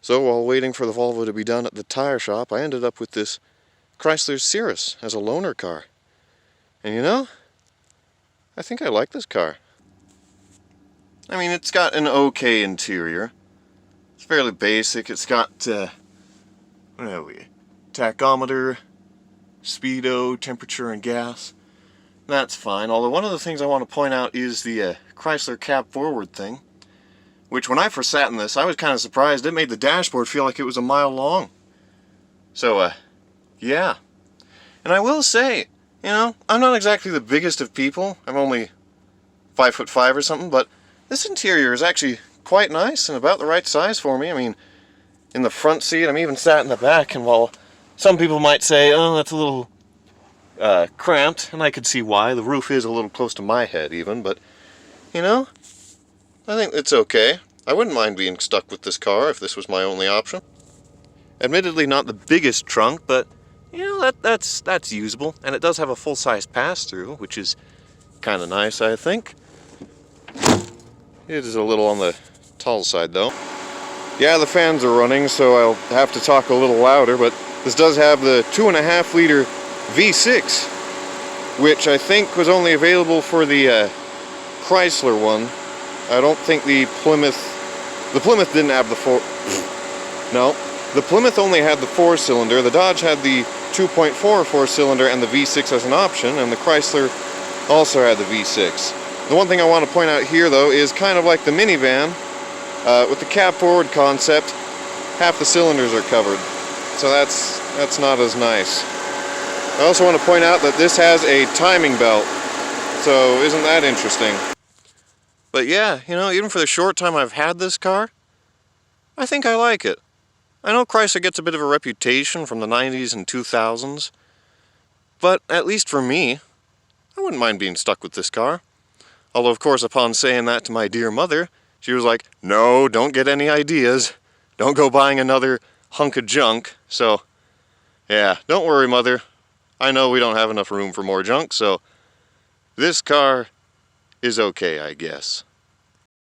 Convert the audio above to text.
So while waiting for the Volvo to be done at the tire shop, I ended up with this Chrysler Cirrus as a loaner car. And you know, I think I like this car. I mean, it's got an okay interior. It's fairly basic. It's got, what are we? Tachometer, speedo, temperature, and gas. That's fine. Although one of the things I want to point out is the Chrysler cab forward thing, which when I first sat in this, I was kind of surprised. It made the dashboard feel like it was a mile long. So, yeah. And I will say, you know, I'm not exactly the biggest of people. I'm only 5'5" or something, but this interior is actually quite nice and about the right size for me. I mean, in the front seat, I'm even sat in the back, and while some people might say, oh, that's a little cramped, and I could see why. The roof is a little close to my head even, but, you know, I think it's okay. I wouldn't mind being stuck with this car if this was my only option. Admittedly not the biggest trunk, but, you know, that's usable, and it does have a full-size pass-through, which is kind of nice, I think. It is a little on the tall side, though. Yeah, the fans are running, so I'll have to talk a little louder, but this does have the 2.5-liter V6, which I think was only available for the Chrysler one. I don't think the Plymouth didn't have the no, the Plymouth only had the 4-cylinder. The Dodge had the 2.4 4-cylinder and the V6 as an option, and the Chrysler also had the V6. The one thing I want to point out here, though, is kind of like the minivan, with the cab forward concept, half the cylinders are covered. So that's not as nice. I also want to point out that this has a timing belt, so isn't that interesting? But yeah, you know, even for the short time I've had this car, I think I like it. I know Chrysler gets a bit of a reputation from the 90s and 2000s, but at least for me, I wouldn't mind being stuck with this car. Although, of course, upon saying that to my dear mother, she was like, no, don't get any ideas. Don't go buying another hunk of junk. So, yeah, don't worry, Mother. I know we don't have enough room for more junk, so this car is okay, I guess.